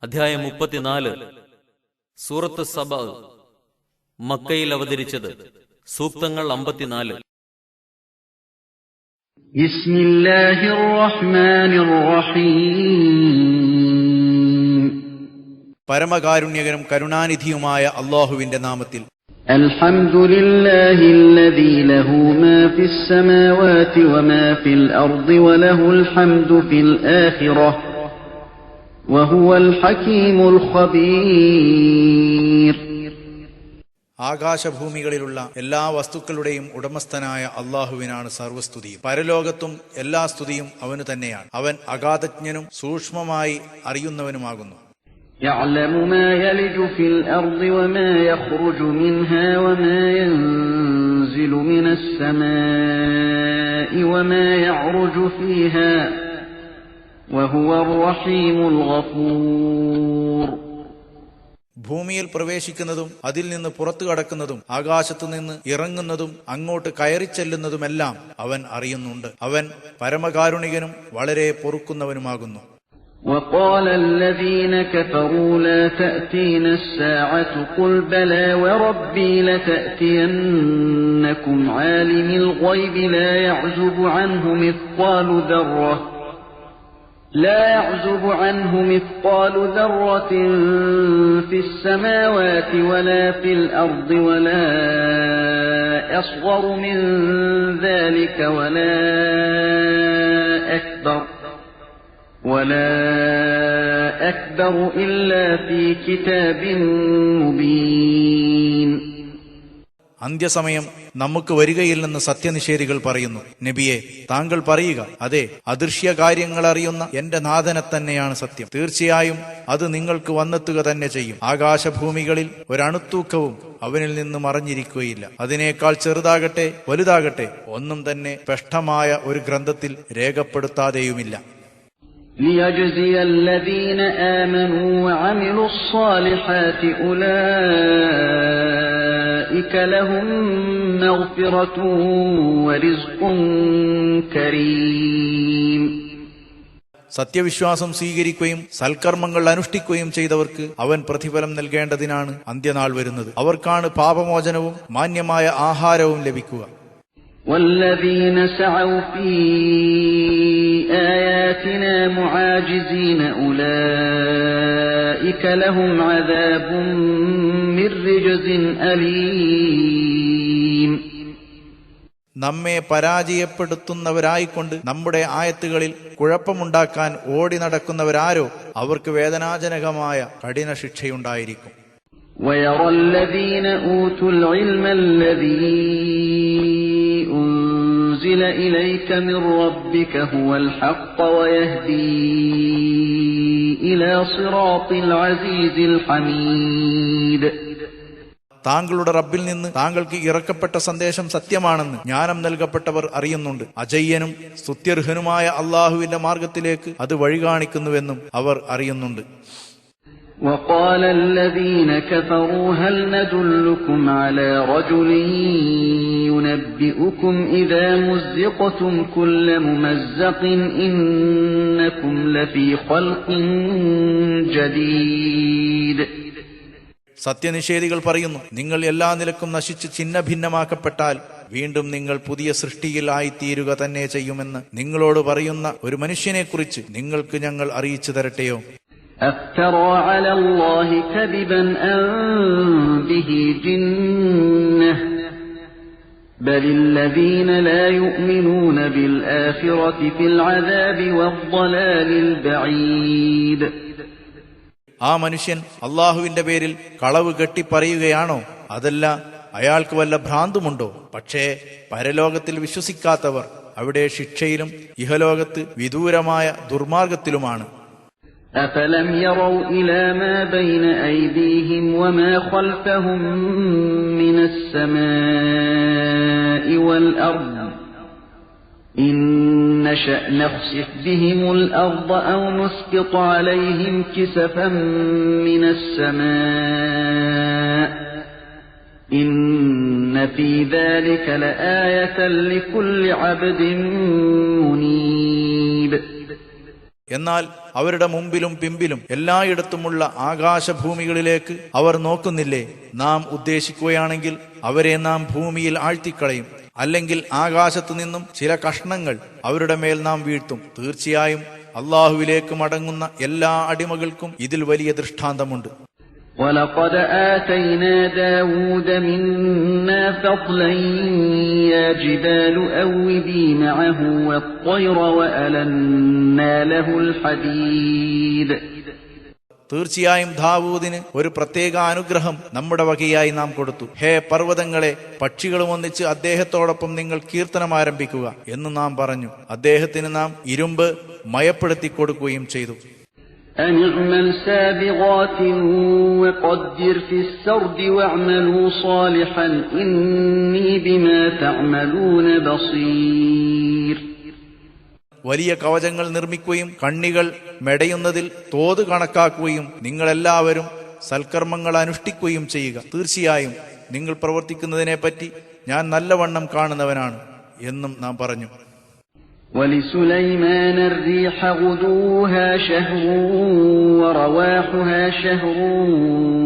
അധ്യായം 34. സൂറത്ത് സബ. മക്കയിൽ അവതരിച്ചത്. സൂക്തങ്ങൾ 54. ബിസ്മില്ലാഹിർ റഹ്മാനിർ റഹീം. പരമകാരുണ്യകനും കരുണാനിധിയുമായ അല്ലാഹുവിന്റെ നാമത്തിൽ. അൽഹംദുലില്ലാഹില്ലദീ ലഹു മാ ഫിസ് സമാവാതി വമാ ഫിൽ അർദി വലഹുൽ ഹംദു ഫിൽ ആഖിറഹ് വഹുവൽ ഹകീമുൽ ഖബീർ. ആകാശഭൂമികളിലുള്ള എല്ലാ വസ്തുക്കളുടെയും ഉടമസ്ഥനായ അല്ലാഹുവിനാണ് സർവസ്തുതിയും. പരലോകത്തും എല്ലാ സ്തുതിയും അവനു തന്നെയാണ്. അവൻ അഗാധജ്ഞനും സൂക്ഷ്മമായി അറിയുന്നവനുമാകുന്നു. يعلم ما يلج في الأرض وما يخرج منها وما ينزل من السماء وما يعرج فيها وهو الرحيم الغفور. ഭൂമിയിൽ പ്രവേശിക്കുന്നതും അതിൽ നിന്ന് പുറത്തു കടക്കുന്നതും ആകാശത്തു നിന്ന് ഇറങ്ങുന്നതും അങ്ങോട്ട് കയറിച്ചെല്ലുന്നതുമെല്ലാം അവൻ അറിയുന്നുണ്ട്. അവൻ പരമകാരുണികനും വളരെ പൊറുക്കുന്നവനുമാകുന്നു. وقال الذين كفروا لا تأتينا الساعة قل بلى وربي لتأتينكم عالم الغيب لا يعزب عنه مثقال ذرة في السماوات ولا في الأرض ولا أصغر من ذلك ولا أكبر إلا في كتاب مبين. അന്ത്യസമയം നമുക്ക് വരികയില്ലെന്ന് സത്യനിഷേധികൾ പറയുന്നു. നബിയെ, താങ്കൾ പറയുക, അതെ, അദൃശ്യ കാര്യങ്ങൾ അറിയുന്ന എന്റെ നാഥനെ തന്നെയാണ് സത്യം. തീർച്ചയായും അത് നിങ്ങൾക്ക് വന്നെത്തുക തന്നെ ചെയ്യും. ആകാശഭൂമികളിൽ ഒരണുത്തൂക്കവും അവനിൽ നിന്ന് മറഞ്ഞിരിക്കുകയില്ല. അതിനേക്കാൾ ചെറുതാകട്ടെ വലുതാകട്ടെ ഒന്നും തന്നെ സ്പഷ്ടമായ ഒരു ഗ്രന്ഥത്തിൽ രേഖപ്പെടുത്താതെയുമില്ല. ليجزي الذين آمنوا وعملوا الصالحات أولئك لهم مغفرة ورزق كريم. സത്യവിശ്വാസം സ്വീകരിക്കുകയും സൽക്കർമ്മങ്ങൾ അനുഷ്ഠിക്കുകയും ചെയ്തവർക്ക് അവൻ പ്രതിഫലം നൽകേണ്ടതിനാണ് അന്ത്യനാൾ വരുന്നത്. അവർക്കാണ് പാപമോചനവും മാന്യമായ ആഹാരവും ലഭിക്കുക. والذين سعوا في آياتنا معاجزين أولئك لهم عذاب من رجز أليم. നമ്മെ പരാജയപ്പെടുത്തുന്നവരായിക്കൊണ്ട് നമ്മുടെ ആയത്തുകളിൽ കുഴപ്പമുണ്ടാക്കാൻ ഓടി നടക്കുന്നവരാരോ അവർക്ക് വേദനാജനകമായ കഠിന ശിക്ഷയുണ്ടായിരിക്കും. ويرى الذين أوتوا العلم الذي أنزل إليك من ربك هو الحق ويهدي إلى صراط العزيز الحميد. താങ്കളുടെ റബ്ബിൽ നിന്ന് താങ്കൾക്ക് ഇറക്കപ്പെട്ട സന്ദേശം സത്യമാണെന്ന് ജ്ഞാനം നൽകപ്പെട്ടവർ അറിയുന്നുണ്ട്. അജയ്യനും സ്തുത്യർഹനുമായ അല്ലാഹുവിന്റെ മാർഗത്തിലേക്ക് അത് വഴികാണിക്കുന്നുവെന്നും അവർ അറിയുന്നുണ്ട്. وقال الذين كفروا هل ندلكم على رجل ينبئكم إذا مزقتم كل ممزق إنكم لفي خلق جديد. സത്യനിഷേധികൾ പറയുന്നു, നിങ്ങൾ എല്ലാ നിലക്കും നശിച്ച് ഛിന്ന ഭിന്നമാക്കപ്പെട്ടാൽ വീണ്ടും നിങ്ങൾ പുതിയ സൃഷ്ടിയിൽ ആയിത്തീരുക തന്നെ ചെയ്യുമെന്ന് നിങ്ങളോട് പറയുന്ന ഒരു മനുഷ്യനെക്കുറിച്ച് നിങ്ങൾക്ക് ഞങ്ങൾ അറിയിച്ചു തരട്ടെയോ? أفترى على الله كذبا أم به جنة بل الذين لا يؤمنون بالآخرة في العذاب والضلال البعيد. ആ മനുഷ്യൻ അള്ളാഹുവിന്റെ പേരിൽ കളവ് കെട്ടിപ്പറയുകയാണോ? അതല്ല, അയാൾക്ക് വല്ല ഭ്രാന്തുമുണ്ടോ? പക്ഷേ പരലോകത്തിൽ വിശ്വസിക്കാത്തവർ അവിടെ ശിക്ഷയിലും ഇഹലോകത്ത് വിദൂരമായ ദുർമാർഗത്തിലുമാണ്. أفلم يروا إلى ما بين أيديهم وما خلفهم من السماء والأرض إن نشأ نخسف بهم الأرض أو نسقط عليهم كسفا من السماء إن في ذلك لآية لكل عبد منيب. എന്നാൽ അവരുടെ മുമ്പിലും പിമ്പിലും എല്ലായിടത്തുമുള്ള ആകാശഭൂമികളിലേക്ക് അവർ നോക്കുന്നില്ലേ? നാം ഉദ്ദേശിക്കുകയാണെങ്കിൽ അവരെ നാം ഭൂമിയിൽ ആഴ്ത്തിക്കളയും, അല്ലെങ്കിൽ ആകാശത്തു നിന്നും ചില കഷ്ണങ്ങൾ അവരുടെ മേൽ നാം വീഴ്ത്തും. തീർച്ചയായും അള്ളാഹുവിലേക്ക് മടങ്ങുന്ന എല്ലാ അടിമകൾക്കും ഇതിൽ വലിയ ദൃഷ്ടാന്തമുണ്ട്. وَلَقَدْ آتَيْنَا دَاوُودَ مِنَّا فَضْلًا يَا جِبَالُ أَوِّبِي مَعَهُ وَالطَّيْرَ وَأَلَنَّا لَهُ الْحَدِيدَ. തീർച്ചയായും ദാവൂദിന് ഒരു പ്രത്യേക അനുഗ്രഹം നമ്മുടെ വകയായി നാം കൊടുത്തു. ഹേ പർവ്വതങ്ങളെ, പക്ഷികളും ഒന്നിച്ച് അദ്ദേഹത്തോടൊപ്പം നിങ്ങൾ കീർത്തനം ആരംഭിക്കുക എന്ന് നാം പറഞ്ഞു. അദ്ദേഹത്തിന് നാം ഇരുമ്പ് മയപ്പെടുത്തി കൊടുക്കുകയും ചെയ്തു. أن اعمل سابغات وقدر في السرد واعملوا صالحا إني بما تعملون بصير. വലിയ കവചങ്ങൾ നിർമ്മിക്കുകയും കണ്ണികൾ മെടയുന്നതിൽ തോത് കണക്കാക്കുകയും നിങ്ങളെല്ലാവരും സൽക്കർമ്മങ്ങൾ അനുഷ്ഠിക്കുകയും ചെയ്യുക. തീർച്ചയായും നിങ്ങൾ പ്രവർത്തിക്കുന്നതിനെപ്പറ്റി ഞാൻ നല്ലവണ്ണം കാണുന്നവനാണ് എന്നും നാം പറഞ്ഞു. ولسليمان الريح غدوها شهر ورواحها شهر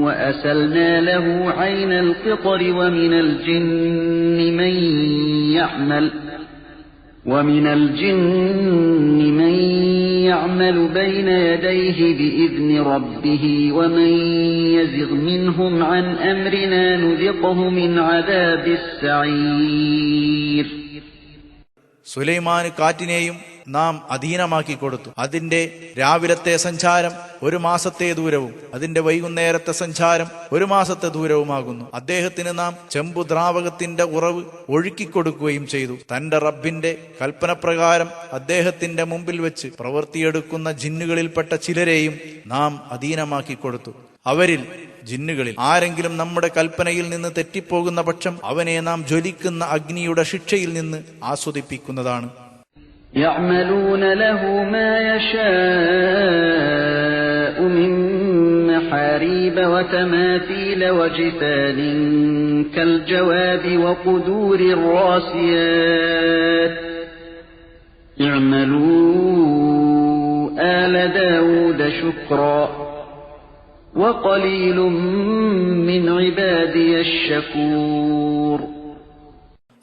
وأسلنا له عين القطر ومن الجن من يعمل بين يديه بإذن ربه ومن يزغ منهم عن أمرنا نذقه من عذاب السعير. സുലൈമാന് കാറ്റിനെയും നാം അധീനമാക്കി കൊടുത്തു. അതിന്റെ രാവിലത്തെ സഞ്ചാരം 1 മാസത്തെ ദൂരവും അതിന്റെ വൈകുന്നേരത്തെ സഞ്ചാരം 1 മാസത്തെ ദൂരവുമാകുന്നു. അദ്ദേഹത്തിന് നാം ചെമ്പുദ്രാവകത്തിന്റെ ഉറവ് ഒഴുക്കിക്കൊടുക്കുകയും ചെയ്തു. തന്റെ റബ്ബിന്റെ കൽപ്പനപ്രകാരം അദ്ദേഹത്തിന്റെ മുമ്പിൽ വെച്ച് പ്രവൃത്തിയെടുക്കുന്ന ജിന്നുകളിൽപ്പെട്ട ചിലരെയും നാം അധീനമാക്കി കൊടുത്തു. അവരിൽ ജിന്നുകളിൽ ആരെങ്കിലും നമ്മുടെ കൽപ്പനയിൽ നിന്ന് തെറ്റിപ്പോകുന്ന പക്ഷം അവനെ നാം ജ്വലിക്കുന്ന അഗ്നിയുടെ ശിക്ഷയിൽ നിന്ന് ആസ്വദിപ്പിക്കുന്നതാണ്. يعملون له ما يشاء من محاريب وتماثيل وجفان كالجواب وقدور الراسيات اعملوا آل داود شكرا وقليل من عبادي الشكور.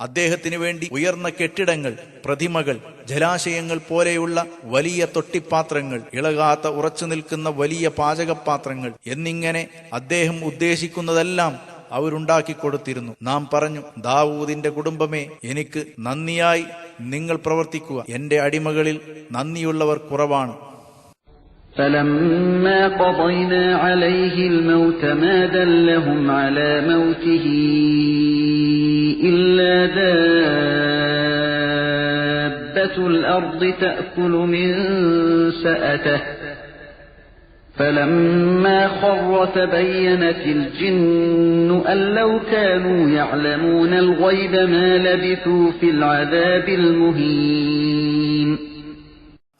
അദ്ദേഹത്തിനു വേണ്ടി ഉയർന്ന കെട്ടിടങ്ങൾ, പ്രതിമകൾ, ജലാശയങ്ങൾ പോലെയുള്ള വലിയ തൊട്ടിപ്പാത്രങ്ങൾ, ഇളകാത്ത ഉറച്ചു നിൽക്കുന്ന വലിയ പാചകപാത്രങ്ങൾ എന്നിങ്ങനെ അദ്ദേഹം ഉദ്ദേശിക്കുന്നതെല്ലാം അവരുണ്ടാക്കി കൊടുത്തിരുന്നു. നാം പറഞ്ഞു, ദാവൂദിന്റെ കുടുംബമേ, എനിക്ക് നന്ദിയായി നിങ്ങൾ പ്രവർത്തിക്കുക. എന്റെ അടിമകളിൽ നന്ദിയുള്ളവർ കുറവാണ്. فَلَمَّا قَضَيْنَا عَلَيْهِ الْمَوْتَ مَا دَلَّهُمْ عَلَى مَوْتِهِ إِلَّا دَابَّةُ الْأَرْضِ تَأْكُلُ مِنْ سَأَتِهِ فَلَمَّا خَرَّ تَبَيَّنَتِ الْجِنُّ أَنْ لَوْ كَانُوا يَعْلَمُونَ الْغَيْبَ مَا لَبِثُوا فِي الْعَذَابِ الْمُهِينِ.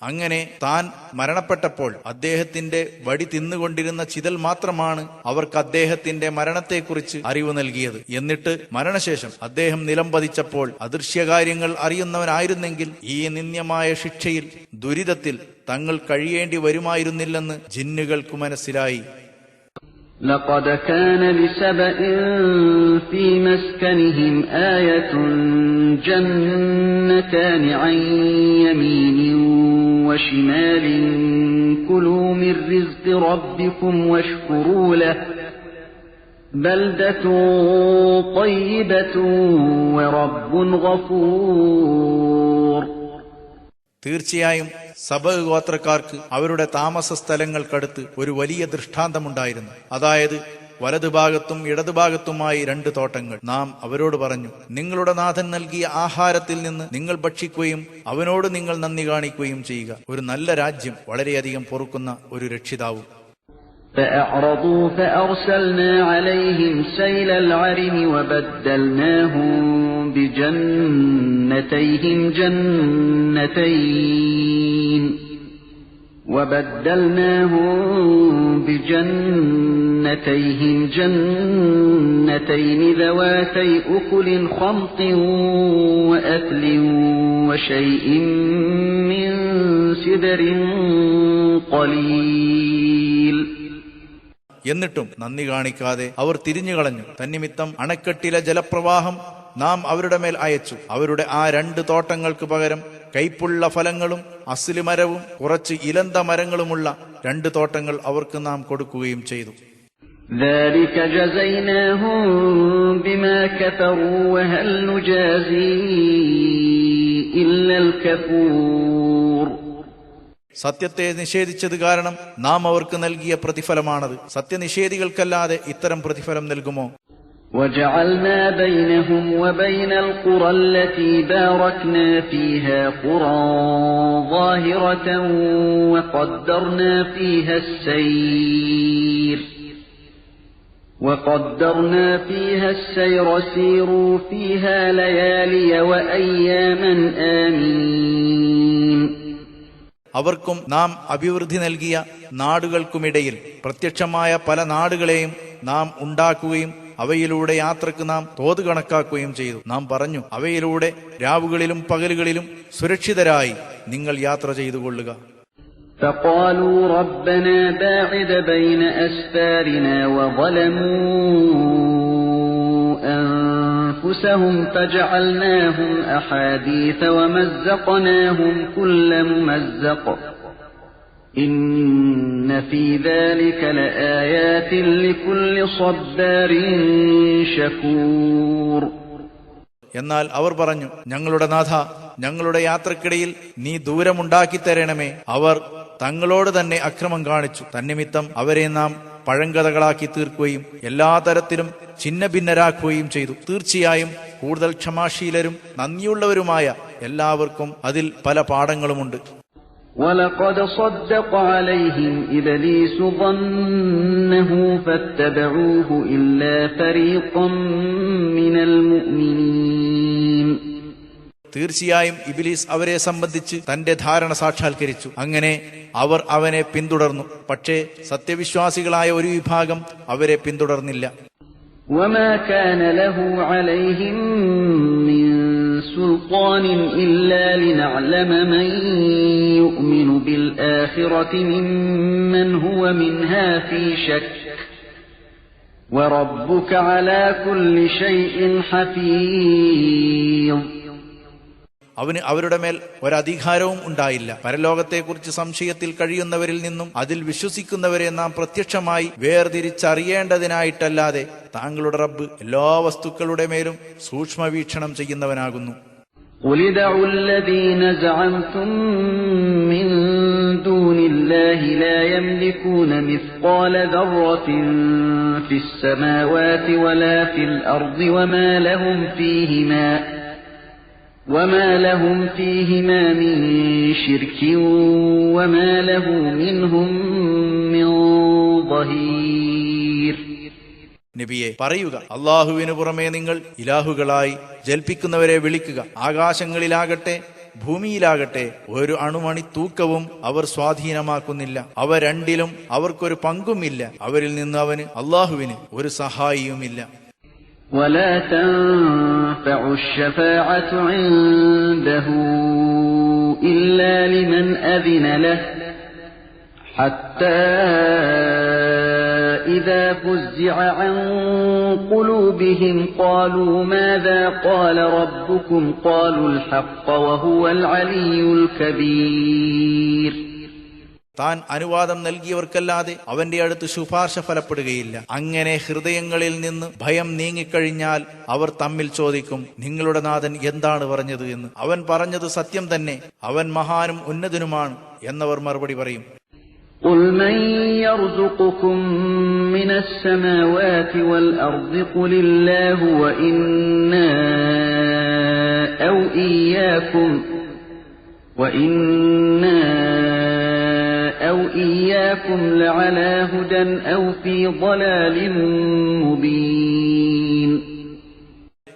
അങ്ങനെ താൻ മരണപ്പെട്ടപ്പോൾ അദ്ദേഹത്തിന്റെ വടി തിന്നുകൊണ്ടിരുന്ന ചിതൽ മാത്രമാണ് അവർക്ക് അദ്ദേഹത്തിന്റെ മരണത്തെക്കുറിച്ച് അറിവ് നൽകിയത്. എന്നിട്ട് മരണശേഷം അദ്ദേഹം നിലംപതിച്ചപ്പോൾ അദൃശ്യകാര്യങ്ങൾ അറിയുന്നവനായിരുന്നെങ്കിൽ ഈ നിന്ദ്യമായ ശിക്ഷയിൽ, ദുരിതത്തിൽ തങ്ങൾ കഴിയേണ്ടി വരുമായിരുന്നില്ലെന്ന് ജിന്നുകൾക്ക് മനസ്സിലായി. لقد كان لسبإ في مسكنهم آية جنتان عن يمين وشمال كلوا من رزق ربكم واشكروا له بلدة طيبة ورب غفور. തീർച്ചയായും സബഅ ഗോത്രക്കാർക്ക് അവരുടെ താമസ സ്ഥലങ്ങൾക്കടുത്ത് ഒരു വലിയ ദൃഷ്ടാന്തമുണ്ടായിരുന്നു. അതായത് വലതുഭാഗത്തും ഇടതുഭാഗത്തുമായി 2 തോട്ടങ്ങൾ. നാം അവരോട് പറഞ്ഞു, നിങ്ങളുടെ നാഥൻ നൽകിയ ആഹാരത്തിൽ നിന്ന് നിങ്ങൾ ഭക്ഷിക്കുകയും അവനോട് നിങ്ങൾ നന്ദി കാണിക്കുകയും ചെയ്യുക. ഒരു നല്ല രാജ്യം, വളരെയധികം പൊറുക്കുന്ന ഒരു രക്ഷിതാവും. فأعرضوا فأرسلنا عليهم سيل العرم وبدلناهم بجنتيهم جنتين ذواتي أكل خمط وأثل وشيء من سدر قليل. എന്നിട്ടും നന്ദി കാണിക്കാതെ അവർ തിരിഞ്ഞുകളഞ്ഞു. തന്നിമിത്തം അണക്കെട്ടിലെ ജലപ്രവാഹം നാം അവരുടെ മേൽ അയച്ചു. അവരുടെ ആ 2 തോട്ടങ്ങൾക്ക് പകരം കൈപ്പുള്ള ഫലങ്ങളും അസ്ലി മരവും കുറച്ച് ഇലന്ത മരങ്ങളുമുള്ള 2 തോട്ടങ്ങൾ അവർക്ക് നാം കൊടുക്കുകയും ചെയ്തു. ذلك جزيناهم بما كفروا وهل نجازي إلا الكفور. സത്യത്തെ നിഷേധിച്ചത് കാരണം നാം അവർക്ക് നൽകിയ പ്രതിഫലമാണത്. സത്യനിഷേധികൾക്കല്ലാതെ ഇത്തരം പ്രതിഫലം നൽകുമോ? وجعلنا بينهم وبين القرى التي باركنا فيها قرى ظاهرة وقدرنا فيها السير سيروا فيها ليالي وأياما آمين. അവർക്കും നാം അഭിവൃദ്ധി നൽകിയ നാടുകൾക്കുമിടയിൽ പ്രത്യക്ഷമായ പല നാടുകളെയും നാം ഉണ്ടാക്കുകയും അവയിലൂടെ യാത്രക്ക് നാം തോത് കണക്കാക്കുകയും ചെയ്തു. നാം പറഞ്ഞു, അവയിലൂടെ രാവുകളിലും പകലുകളിലും സുരക്ഷിതരായി നിങ്ങൾ യാത്ര ചെയ്തുകൊള്ളുക. فقالوا ربنا باعد بين أسفارنا وظلموا أنفسهم فجعلناهم أحاديث ومزقناهم كل ممزق إن في ذلك لآيات لكل صبار شكور. എന്നാൽ അവർ പറഞ്ഞു, ഞങ്ങളുടെ നാഥ, ഞങ്ങളുടെ യാത്രക്കിടയിൽ നീ ദൂരമുണ്ടാക്കി തരണമേ. അവർ തങ്ങളോട് തന്നെ അക്രമം കാണിച്ചു. തന്നിമിത്തം അവരെ നാം പഴങ്കഥകളാക്കി തീർക്കുകയും എല്ലാ തരത്തിലും ഛിന്ന ഭിന്നരാക്കുകയും ചെയ്തു. തീർച്ചയായും കൂടുതൽ ക്ഷമാശീലരും നന്ദിയുള്ളവരുമായ എല്ലാവർക്കും അതിൽ പല പാഠങ്ങളുമുണ്ട്. وَلَقَدْ صَدَّقَ عَلَيْهِمْ إِبْلِيسُ ظَنَّهُ فَاتَّبَعُوهُ إِلَّا فَرِيقًا مِنَ الْمُؤْمِنِينَ. തീർച്ചയായും ഇബ്ലീസ് അവരെ സംബന്ധിച്ച് തന്റെ ധാരണ സാക്ഷാത്കരിച്ചു. അങ്ങനെ അവർ അവനെ പിന്തുടർന്നു. പക്ഷേ സത്യവിശ്വാസികളായ ഒരു വിഭാഗം അവരെ പിന്തുടർന്നില്ല. وَمَا كَانَ لَهُ عَلَيْهِمْ مِنْ سُلْطَانٍ إِلَّا لِنَعْلَمَ مَنْ يُؤْمِنُ بِالْآخِرَةِ مِمَّنْ هُوَ مِنْهَا فِي شَكٍّ وَرَبُّكَ عَلَى كُلِّ شَيْءٍ حَفِيظٌ. അവന് അവരുടെ മേൽ ഒരധികാരവും ഉണ്ടായില്ല. പരലോകത്തെക്കുറിച്ച് സംശയത്തിൽ കഴിയുന്നവരിൽ നിന്നും അതിൽ വിശ്വസിക്കുന്നവരെ നാം പ്രത്യക്ഷമായി വേർതിരിച്ചറിയേണ്ടതിനായിട്ടല്ലാതെ താങ്കളുടെ റബ്ബ് എല്ലാ വസ്തുക്കളുടെ മേലും സൂക്ഷ്മവീക്ഷണം ചെയ്യുന്നവനാകുന്നു. قُلِ ادْعُوا الَّذِينَ زَعَمْتُم مِّن دُونِ اللَّهِ لَا يَمْلِكُونَ مِثْقَالَ ذَرَّةٍ فِي السَّمَاوَاتِ وَلَا فِي الْأَرْضِ وَمَا لَهُمْ فِيهِمَا مِن شِرْكٍ وَمَا لَهُ مِنْهُم مِّن ظَهِيرٍ. നബിയെ പറയുക, അല്ലാഹുവിനു പുറമെ നിങ്ങൾ ഇലാഹുകളായി ജൽപ്പിക്കുന്നവരെ വിളിക്കുക. ആകാശങ്ങളിലാകട്ടെ ഭൂമിയിലാകട്ടെ ഒരു അണുമണി തൂക്കവും അവർ സ്വാധീനമാക്കുന്നില്ല. അവ രണ്ടിലും അവർക്കൊരു പങ്കുമില്ല. അവരിൽ നിന്ന് അവന് അല്ലാഹുവിന് ഒരു സഹായിയുമില്ല. وَلَا تَنفَعُ الشَّفَاعَةُ عِندَهُ إِلَّا لِمَنْ أَذِنَ لَهُ حَتَّى إِذَا فُزِّعَ عَنْ قُلُوبِهِمْ قَالُوا مَاذَا قَالَ رَبُّكُمْ قَالُوا الْحَقَّ وَهُوَ الْعَلِيُّ الْكَبِيرُ. താൻ അനുവാദം നൽകിയവർക്കല്ലാതെ അവന്റെ അടുത്ത് ശുപാർശ ഫലപ്പെടുകയില്ല. അങ്ങനെ ഹൃദയങ്ങളിൽ നിന്ന് ഭയം നീങ്ങിക്കഴിഞ്ഞാൽ അവർ തമ്മിൽ ചോദിക്കും, നിങ്ങളുടെ നാഥൻ എന്താണ് പറഞ്ഞത് എന്ന്. അവൻ പറഞ്ഞത് സത്യം തന്നെ, അവൻ മഹാനും ഉന്നതനുമാണ് എന്നവർ മറുപടി പറയും. قُلْ مَنْ يَرْزُقُكُمْ مِنَ السَّمَاوَاتِ وَالْأَرْضِ قُلِ اللَّهُ وَإِنَّا أَوْ إِيَّاكُمْ لَعَلَى هُدًى أَوْ فِي ضَلَالٍ مُبِينٍ.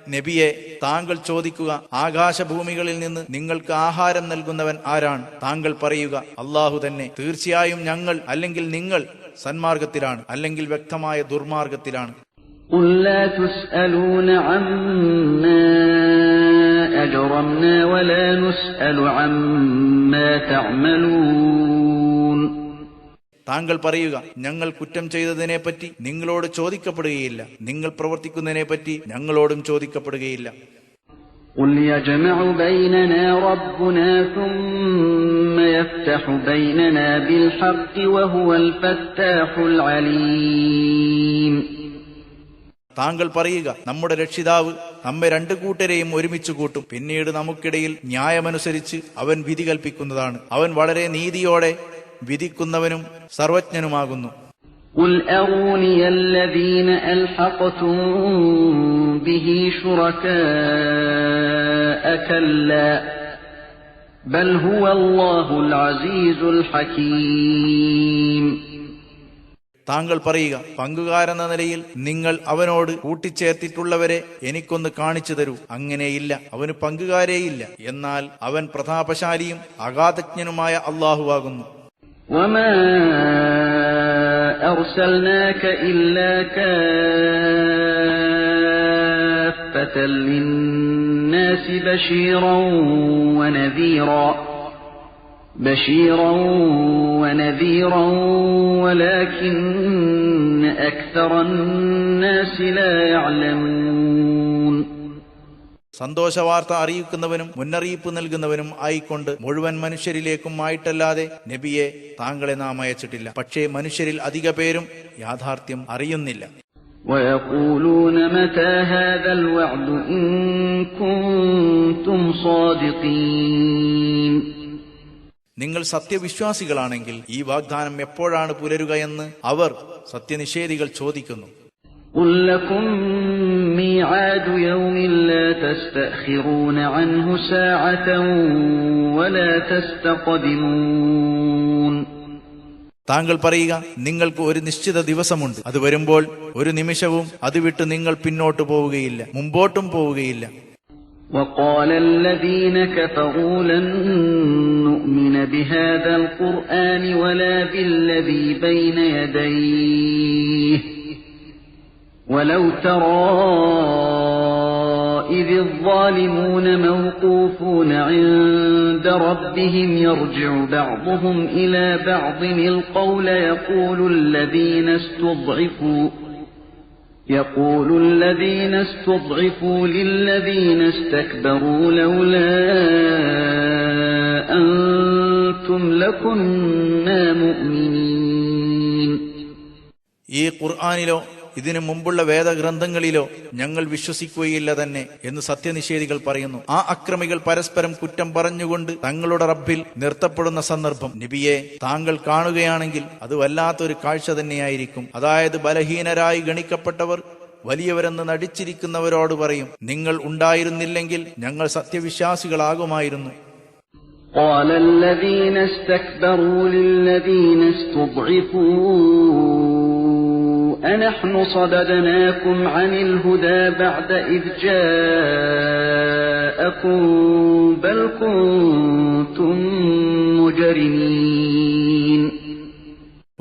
നബിയെ, താങ്കൾ ചോദിക്കുക, ആകാശഭൂമികളിൽ നിന്ന് നിങ്ങൾക്ക് ആഹാരം നൽകുന്നവൻ ആരാണ്? താങ്കൾ പറയുക, അല്ലാഹു തന്നെ. തീർച്ചയായും ഞങ്ങൾ അല്ലെങ്കിൽ നിങ്ങൾ സന്മാർഗത്തിലാണ്, അല്ലെങ്കിൽ വ്യക്തമായ ദുർമാർഗത്തിലാണ്. قُل لَّا تُسْأَلُونَ عَمَّا أجرمنا ولا نسأل عما تعملون. താങ്കൾ പറയുക, ഞങ്ങൾ കുറ്റം ചെയ്തതിനെപ്പറ്റി നിങ്ങളോട് ചോദിക്കപ്പെടുകയില്ല, നിങ്ങൾ പ്രവർത്തിക്കുന്നതിനെപ്പറ്റി ഞങ്ങളോടും ചോദിക്കപ്പെടുകയില്ല. قل يجمع بيننا ربنا ثم يفتح بيننا بالحق وهو الفتاح العليم. താങ്കൾ പറയുക, നമ്മുടെ രക്ഷിതാവ് നമ്മെ രണ്ടു കൂട്ടരെയും ഒരുമിച്ച് കൂട്ടും, പിന്നീട് നമുക്കിടയിൽ ന്യായമനുസരിച്ച് അവൻ വിധി കൽപ്പിക്കുന്നതാണ്, അവൻ വളരെ നീതിയോടെ വിധിക്കുന്നവനും സർവജ്ഞനുമാകുന്നു. قل أروني الذين ألحقتم به شركاء كلا بل هو الله العزيز الحكيم. താങ്കൾ പറയുക, പങ്കുകാരെന്ന നിലയിൽ നിങ്ങൾ അവനോട് കൂട്ടിച്ചേർത്തിട്ടുള്ളവരെ എനിക്കൊന്ന് കാണിച്ചു തരൂ. അങ്ങനെയില്ല, അവന് പങ്കുകാരേയില്ല, എന്നാൽ അവൻ പ്രതാപശാലിയും അഗാധജ്ഞനുമായ അല്ലാഹുവാകുന്നു. وما أرسلناك إلا كافة للناس بشيرا ونذيرا ولكن أكثر الناس لا يعلمون. സന്തോഷവാർത്ത അറിയിക്കുന്നവനും മുന്നറിയിപ്പ് നൽകുന്നവനും ആയിക്കൊണ്ട് മുഴുവൻ മനുഷ്യരിലേക്കും ആയിട്ടല്ലാതെ നബിയെ താങ്കളെ നാം അയച്ചിട്ടില്ല. പക്ഷേ മനുഷ്യരിൽ അധിക പേരും യാഥാർത്ഥ്യം അറിയുന്നില്ല. ويقولون متى هذا الوعد إن كنتم صادقين. നിങ്ങൾ സത്യവിശ്വാസികളാണെങ്കിൽ ഈ വാഗ്ദാനം എപ്പോഴാണ് പുലരുകയെന്ന് അവർ സത്യനിഷേധികൾ ചോദിക്കുന്നു. قل لكم ميعاد يوم لا تستأخرون عنه ساعة ولا تستقدمون. താങ്കൾ പറയുക, നിങ്ങൾക്ക് ഒരു നിശ്ചിത ദിവസമുണ്ട്, അത് വരുമ്പോൾ ഒരു നിമിഷവും അത് വിട്ട് നിങ്ങൾ പിന്നോട്ട് പോവുകയില്ല, മുമ്പോട്ടും പോവുകയില്ല. وقال الذين كفروا لن نؤمن بهذا القرآن ولا بالذي بين يديه ولو ترى إذ الظالمون موقوفون عند ربهم يرجع بعضهم إلى بعض القول يقول الذين استضعفوا للذين استكبروا لولا أنتم لكنا مؤمنين. ഈ ഖുർആനിലോ ഇതിനു മുമ്പുള്ള വേദഗ്രന്ഥങ്ങളിലോ ഞങ്ങൾ വിശ്വസിക്കുകയില്ല തന്നെ എന്ന് സത്യനിഷേധികൾ പറയുന്നു. ആ അക്രമികൾ പരസ്പരം കുറ്റം പറഞ്ഞുകൊണ്ട് തങ്ങളുടെ റബ്ബിൽ നിർത്തപ്പെടുന്ന സന്ദർഭം നബിയെ താങ്കൾ കാണുകയാണെങ്കിൽ അത് വല്ലാത്തൊരു കാഴ്ച തന്നെയായിരിക്കും. അതായത് ബലഹീനരായി ഗണിക്കപ്പെട്ടവർ വലിയവരെന്ന് നടിച്ചിരിക്കുന്നവരോട് പറയും, നിങ്ങൾ ഉണ്ടായിരുന്നില്ലെങ്കിൽ ഞങ്ങൾ സത്യവിശ്വാസികളാകുമായിരുന്നു. قال الذين استكبروا للذين استضعفوا أنحن صددناكم عن الهدى بعد إذ جاءكم بل كنتم مجرمين.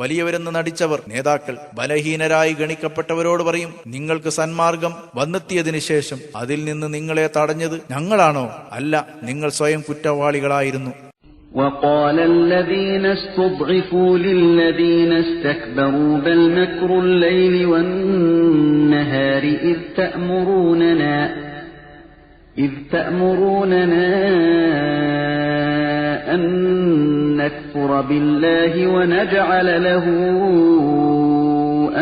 വലിയവരെന്ന് നടിച്ചവർ നേതാക്കൾ ബലഹീനരായി ഗണിക്കപ്പെട്ടവരോട് പറയും, നിങ്ങൾക്ക് സന്മാർഗം വന്നെത്തിയതിനു ശേഷം അതിൽ നിന്ന് നിങ്ങളെ തടഞ്ഞത് ഞങ്ങളാണോ? അല്ല, നിങ്ങൾ സ്വയം കുറ്റവാളികളായിരുന്നു. وقال الذين استضعفوا للذين استكبروا بل مكر الليل والنهار إذ تأمروننا أن نكفر بالله ونجعل له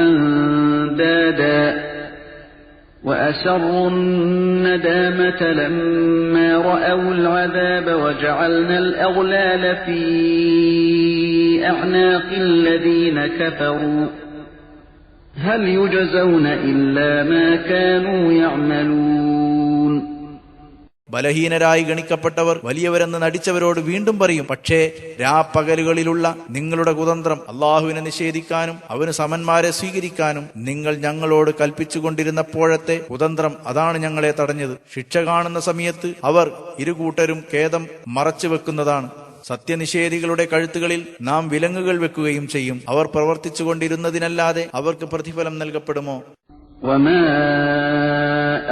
أندادا وأسروا الندامة لما رأوا العذاب وجعلنا الأغلال في أعناق الذين كفروا هل يجزون إلا ما كانوا يعملون. ബലഹീനരായി ഗണിക്കപ്പെട്ടവർ വലിയവരെന്ന് നടിച്ചവരോട് വീണ്ടും പറയും, പക്ഷേ രാപ്പകലുകളിലുള്ള നിങ്ങളുടെ കുതന്ത്രം അള്ളാഹുവിനെ നിഷേധിക്കാനും അവന് സമന്മാരെ സ്വീകരിക്കാനും നിങ്ങൾ ഞങ്ങളോട് കൽപ്പിച്ചുകൊണ്ടിരുന്നപ്പോഴത്തെ കുതന്ത്രം അതാണ് ഞങ്ങളെ തടഞ്ഞത്. ശിക്ഷ കാണുന്ന സമയത്ത് അവർ ഇരുകൂട്ടരും ഖേദം മറച്ചു വെക്കുന്നതാണ്. സത്യനിഷേധികളുടെ കഴുത്തുകളിൽ നാം വിലങ്ങുകൾ വെക്കുകയും ചെയ്യും. അവർ പ്രവർത്തിച്ചുകൊണ്ടിരുന്നതിനല്ലാതെ അവർക്ക് പ്രതിഫലം നൽകപ്പെടുമോ? وما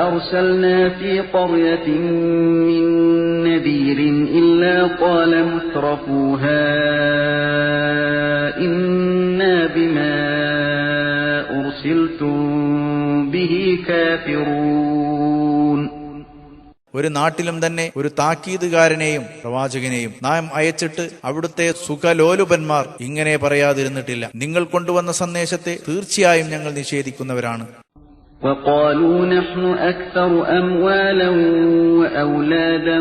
أرسلنا في قرية من نذير إلا قال مترفوها إنا بما أرسلتم به كافرون. ഒരു നാട്ടിലും തന്നെ ഒരു താക്കീതുകാരനെയും പ്രവാചകനെയും നാം അയച്ചിട്ട് അവിടുത്തെ സുഖലോലുപന്മാർ ഇങ്ങനെ പറയാതിരുന്നിട്ടില്ല, നിങ്ങൾ കൊണ്ടുവന്ന സന്ദേശത്തെ തീർച്ചയായും ഞങ്ങൾ നിഷേധിക്കുന്നവരാണ്. وقالوا نحن أكثر أموالا وأولادا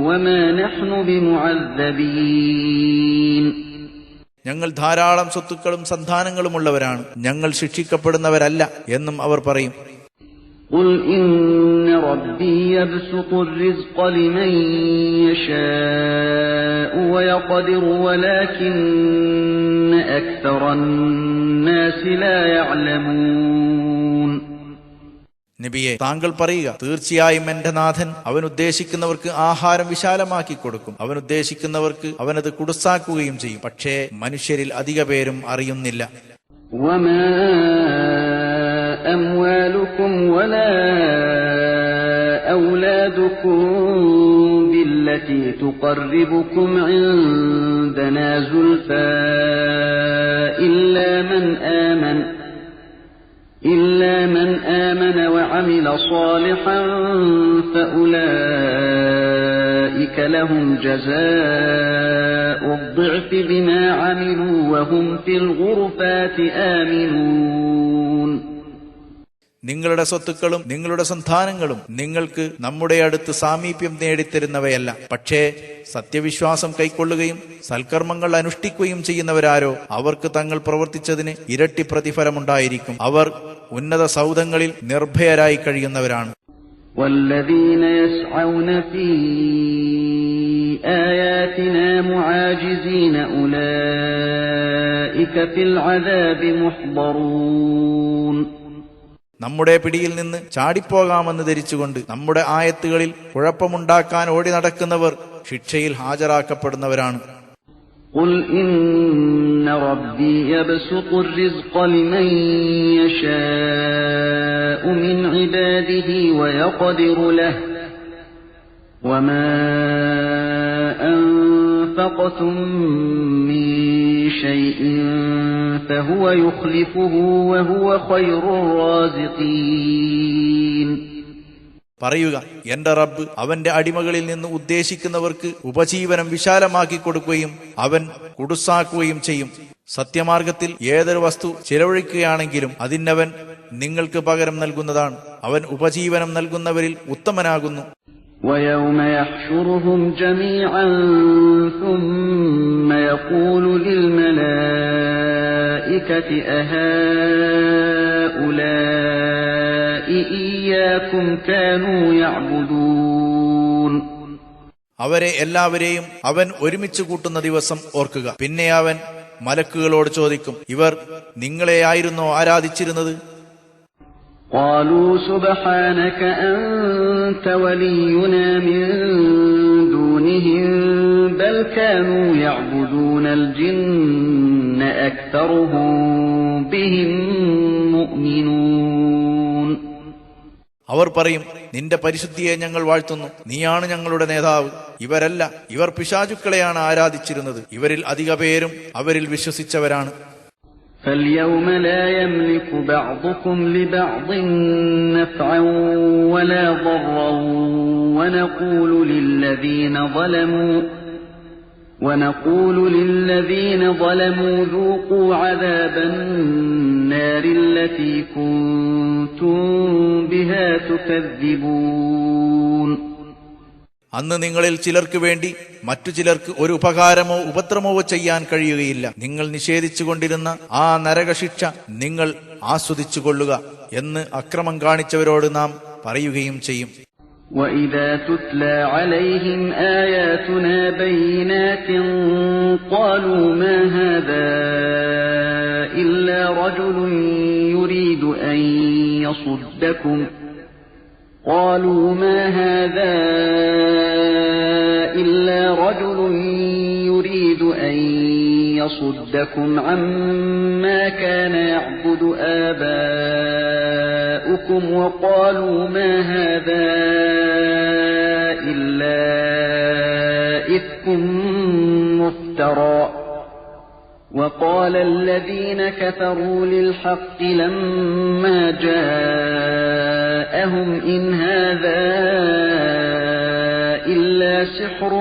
وما نحن بمعذبين. ഞങ്ങൾ ധാരാളം സ്വത്തുക്കളും സന്താനങ്ങളുമുള്ളവരാണ്, ഞങ്ങൾ ശിക്ഷിക്കപ്പെടുന്നവരല്ല എന്നും അവർ പറയും. قل إن ربي يبسط الرزق لمن يشاء ويقدر ولكن أكثر الناس لا يعلمون. നബിയെ, താങ്കൾ പറയുക, തീർച്ചയായും എന്റെ നാഥൻ അവൻ ഉദ്ദേശിക്കുന്നവർക്ക് ആഹാരം വിശാലമാക്കി കൊടുക്കും, അവൻ ഉദ്ദേശിക്കുന്നവർക്ക് അവനത് കുടുസാക്കുകയും ചെയ്യും, പക്ഷേ മനുഷ്യരിൽ അധിക പേരും അറിയുന്നില്ല. وما أموالكم ولا أولادكم بالتي تقربكم عندنا زلفى إلا من آمن وعمل صالحا فأولئك لهم جزاء الضعف بما عملوا وهم في الغرفات آمنون. നിങ്ങളുടെ സ്വത്തുക്കളും നിങ്ങളുടെ സന്താനങ്ങളും നിങ്ങൾക്ക് നമ്മുടെ അടുത്ത് സാമീപ്യം നേടിത്തരുന്നവയല്ല, പക്ഷേ സത്യവിശ്വാസം കൈക്കൊള്ളുകയും സൽക്കർമ്മങ്ങൾ അനുഷ്ഠിക്കുകയും ചെയ്യുന്നവരാരോ അവർക്ക് തങ്ങൾ പ്രവർത്തിച്ചതിന് ഇരട്ടി പ്രതിഫലമുണ്ടായിരിക്കും. അവർ ഉന്നത സൗധങ്ങളിൽ നിർഭയരായി കഴിയുന്നവരാണ്. والذين يسعون في آياتنا معاجزين أولئك في العذاب محضرون. നമ്മുടെ പിടിയിൽ നിന്ന് ചാടിപ്പോകാമെന്ന് ധരിച്ചുകൊണ്ട് നമ്മുടെ ആയത്തുകളിൽ കുഴപ്പമുണ്ടാക്കാൻ ഓടി നടക്കുന്നവർ ശിക്ഷയിൽ ഹാജരാക്കപ്പെടുന്നവരാണ്. قل إن ربي يبسط الرزق لمن يشاء من عباده ويقدر له وما أنفقتم من شيء فهو يخلفه وهو خير الرازقين. പറയുക, എന്റെ റബ്ബ് അവന്റെ അടിമകളിൽ നിന്ന് ഉദ്ദേശിക്കുന്നവർക്ക് ഉപജീവനം വിശാലമാക്കി കൊടുക്കുകയും അവൻ കുടുസാക്കുകയും ചെയ്യും. സത്യമാർഗത്തിൽ ഏതൊരു വസ്തു ചിലവഴിക്കുകയാണെങ്കിലും അതിനവൻ നിങ്ങൾക്ക് പകരം നൽകുന്നതാണ്. അവൻ ഉപജീവനം നൽകുന്നവരിൽ ഉത്തമനാകുന്നു. ويوم يحشرهم جميعا ثم يقول للملائكة أهؤلاء إياكم كانوا يعبدون. അവരെ എല്ലാവരെയും അവൻ ഒരുമിച്ച് കൂട്ടുന്ന ദിവസം ഓർക്കുക. പിന്നെ അവൻ മലക്കുകളോട് ചോദിക്കും, ഇവർ നിങ്ങളെയായിരുന്നോ ആരാധിച്ചിരുന്നത്? قالوا سبحانك أنت ولينا من دونهم بل كانوا يعبدون الجن أكثرهم بهم مؤمنون. അവർ പറയും, നിന്റെ പരിശുദ്ധിയെ ഞങ്ങൾ വാഴ്ത്തുന്നു, നീയാണ് ഞങ്ങളുടെ നേതാവ്. ഇവരല്ല, ഇവർ പിശാചുക്കളെയാണ് ആരാധിച്ചിരുന്നത്, ഇവരിൽ അധിക പേരും അവരിൽ വിശ്വസിച്ചവരാണ്. فاليوم لا يملك بعضكم لبعض نفعا ولا ضرا ونقول للذين ظلموا ذوقوا عذاب النار التي كنتم بها تكذبون. അന്ന് നിങ്ങളിൽ ചിലർക്ക് വേണ്ടി മറ്റു ചിലർക്ക് ഒരു ഉപകാരമോ ഉപദ്രവമോ ചെയ്യാൻ കഴിയുകയില്ല. നിങ്ങൾ നിഷേധിച്ചുകൊണ്ടിരുന്ന ആ നരകശിക്ഷ നിങ്ങൾ ആസ്വദിച്ചുകൊള്ളുക എന്ന് അക്രമം കാണിച്ചവരോട് നാം പറയുകയും ചെയ്യും. وَإِذَا تُتْلَى عَلَيْهِمْ آيَاتُنَا بَيِّنَاتٍ قَالُوا مَا هَذَا إِلَّا رَجُلٌ يُرِيدُ أَن يَصُدَّكُمْ عَمَّا كَانَ يَعْبُدُ آبَاؤُكُمْ وَقَالُوا مَا هَذَا إلا إفك مفترى وقال الذين كفروا للحق لما جاءهم إن هذا إلا سحر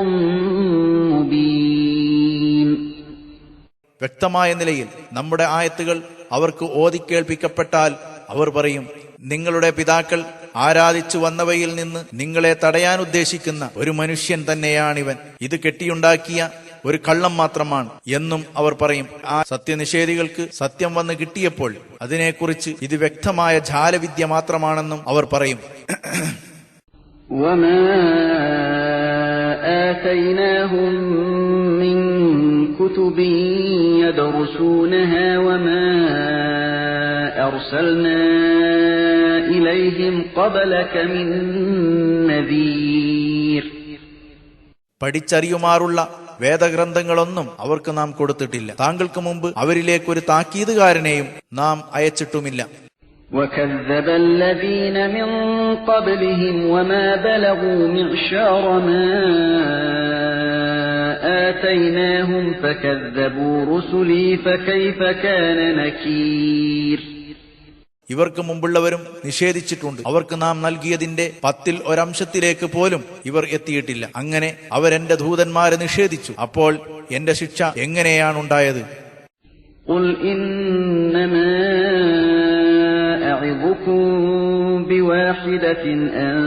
مبين. വ്യക്തമായ നിലയിൽ നമ്മുടെ ആയത്തുകൾ അവർക്ക് ഓതിക്കേൾപ്പിക്കപ്പെട്ടാൽ അവർ പറയും, നിങ്ങളുടെ പിതാക്കൾ ആരാധിച്ചു വന്നവയിൽ നിന്ന് നിങ്ങളെ തടയാൻ ഉദ്ദേശിക്കുന്ന ഒരു മനുഷ്യൻ തന്നെയാണിവൻ. ഇത് കെട്ടിയുണ്ടാക്കിയ ഒരു കള്ളം മാത്രമാണ് എന്നും അവർ പറയും. ആ സത്യനിഷേധികൾക്ക് സത്യം വന്ന് കിട്ടിയപ്പോൾ അതിനെക്കുറിച്ച് ഇത് വ്യക്തമായ ജാലവിദ്യ മാത്രമാണെന്നും അവർ പറയും. وما آتيناهم من كتب يدرسونها وما أرسلنا إليهم قبلك من نذير. പഠിച്ചറിയുമാറുള്ള വേദഗ്രന്ഥങ്ങളൊന്നും അവർക്ക് നാം കൊടുത്തിട്ടില്ല. താങ്കൾക്ക് മുമ്പ് അവരിലേക്കൊരു താക്കീതുകാരനെയും നാം അയച്ചിട്ടുമില്ല. وكذب الذين من قبلهم وما بلغوا معشار ما آتيناهم فكذبوا رسلي فكيف كان نكير. ഇവർക്ക് മുമ്പുള്ളവരും നിഷേധിച്ചിട്ടുണ്ട്. അവർക്ക് നാം നൽകിയതിന്റെ 10ൽ 1 പോലും ഇവർ എത്തിയിട്ടില്ല. അങ്ങനെ അവരെന്റെ ദൂതന്മാരെ നിഷേധിച്ചു. അപ്പോൾ എന്റെ ശിക്ഷ എങ്ങനെയാണുണ്ടായത്? قل إنما أعظكم بواحدة أن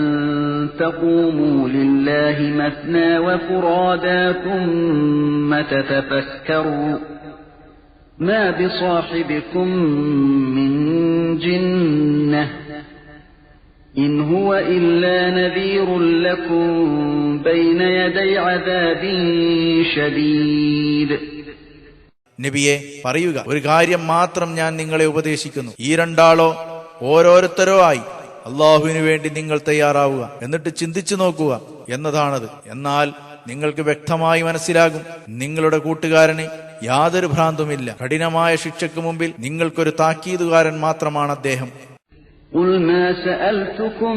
تقوموا لله مثنى وفرادا ثم تتفكروا ما بصاحبكم من جنة إن هو إلا نذير لكم بين يدي عذاب شديد. നബിയെ പറയുക, ഒരു കാര്യം മാത്രം ഞാൻ നിങ്ങളെ ഉപദേശിക്കുന്നു. ഈ രണ്ടാളോ ഓരോരുത്തരോ ആയി അള്ളാഹുവിനു വേണ്ടി നിങ്ങൾ തയ്യാറാവുക, എന്നിട്ട് ചിന്തിച്ചു നോക്കുക എന്നതാണത്. എന്നാൽ നിങ്ങൾക്ക് വ്യക്തമായി മനസ്സിലാകും, നിങ്ങളുടെ കൂട്ടുകാരന് യാതൊരു ഭ്രാന്തുമില്ല. കഠിനമായ ശിക്ഷയ്ക്ക് മുമ്പിൽ നിങ്ങൾക്കൊരു താക്കീതുകാരൻ മാത്രമാണ് അദ്ദേഹം. قل ما سألتكم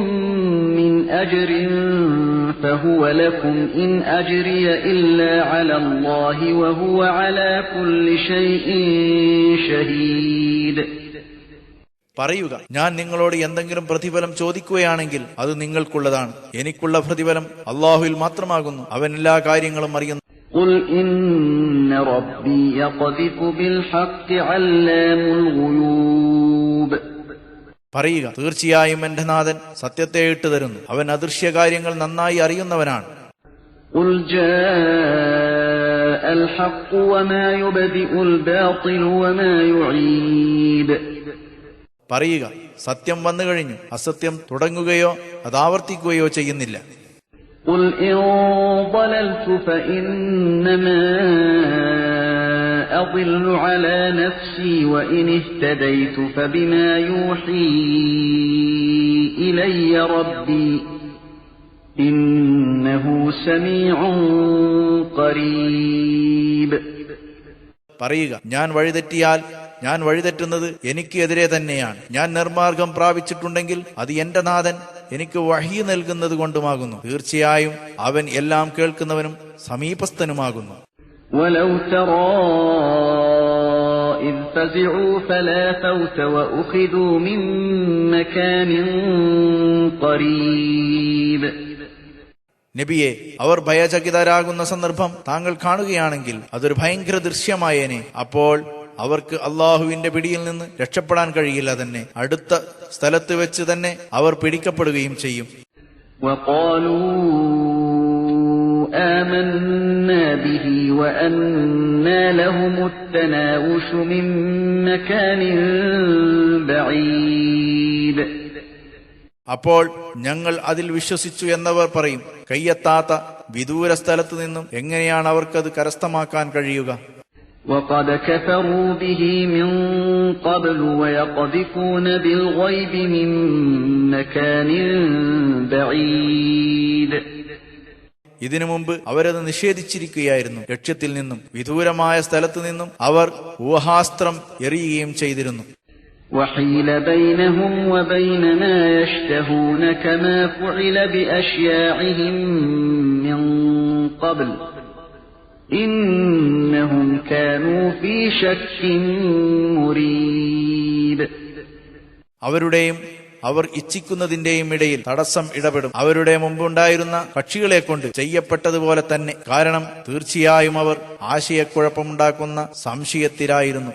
من أجر فهو لكم إن أجري إلا على الله وهو على كل شيء شهيد. പറയുക, ഞാൻ നിങ്ങളോട് എന്തെങ്കിലും പ്രതിഫലം ചോദിക്കുകയാണെങ്കിൽ അത് നിങ്ങൾക്കുള്ളതാണ്. എനിക്കുള്ള പ്രതിഫലം അള്ളാഹുവിൽ മാത്രമാകുന്നു. അവൻ എല്ലാ കാര്യങ്ങളും അറിയുന്നു. قل إن ربي يقذف بالحق علام الغيوب. പറയുക, തീർച്ചയായും എന്റെ നാഥൻ സത്യത്തെ ഇട്ടുതരുന്നു. അവൻ അദൃശ്യകാര്യങ്ങൾ നന്നായി അറിയുന്നവനാണ്. قل جاء الحق وما يبدئ الباطل وما يعيد. പറയുക, സത്യം വന്നു കഴിഞ്ഞു, അസത്യം തുടങ്ങുകയോ അത് ആവർത്തിക്കുകയോ ചെയ്യുന്നില്ല. قل إن ضللت فإنما أضل على نفسي وإن اهتديت فبما يوحي إلي ربي إنه سميع قريب. പറയുക, ഞാൻ വഴിതെറ്റിയാൽ ഞാൻ വഴിതെറ്റുന്നത് എനിക്ക് എതിരെ തന്നെയാണ്. ഞാൻ നിർമാർഗം പ്രാപിച്ചിട്ടുണ്ടെങ്കിൽ അത് എന്റെ നാഥൻ എനിക്ക് വഹി നൽകുന്നത് കൊണ്ടുമാകുന്നു. തീർച്ചയായും അവൻ എല്ലാം കേൾക്കുന്നവനും സമീപസ്ഥനുമാകുന്നു. ولو ترى إذ فزعوا فلا فوت وأخذوا من مكان قريب. നബിയെ, അവർ ഭയചകിതരാകുന്ന സന്ദർഭം താങ്കൾ കാണുകയാണെങ്കിൽ അതൊരു ഭയങ്കര ദൃശ്യമായേനെ. അപ്പോൾ അവർക്ക് അള്ളാഹുവിന്റെ പിടിയിൽ നിന്ന് രക്ഷപ്പെടാൻ കഴിയില്ല തന്നെ. അടുത്ത സ്ഥലത്ത് വെച്ച് തന്നെ അവർ പിടിക്കപ്പെടുകയും ചെയ്യും. وقالوا آمنا به وأنى لهم التناوش من مكان بعيد. അപ്പോൾ ഞങ്ങൾ അതിൽ വിശ്വസിച്ചു എന്നവർ പറയും, കയ്യെത്താത്ത വിദൂര സ്ഥലത്തു നിന്നും എങ്ങനെയാണ് അവർക്കത് കരസ്ഥമാക്കാൻ കഴിയുക? وقد كفروا به من قبل ويقذفون بالغيب من مكان بعيد. ഇതിനു മുമ്പ് അവരത് നിഷേധിച്ചിരിക്കുകയായിരുന്നു. ലക്ഷ്യത്തിൽ നിന്നും വിദൂരമായ സ്ഥലത്തു നിന്നും അവർ ഊഹാസ്ത്രം എറിയുകയും ചെയ്തിരുന്നു. وحيل بينهم وبين ما يشتهون كما فعل بأشياعهم من قبل إنهم كانوا في شك مريب. അവരുടെയും അവർ ഇച്ഛിക്കുന്നതിന്റെയും ഇടയിൽ തടസ്സം ഇടപെടും. അവരുടെ മുമ്പുണ്ടായിരുന്ന കക്ഷികളെ കൊണ്ട് ചെയ്യപ്പെട്ടതുപോലെ തന്നെ. കാരണം തീർച്ചയായും അവർ ആശയക്കുഴപ്പമുണ്ടാക്കുന്ന സംശയത്തിലായിരുന്നു.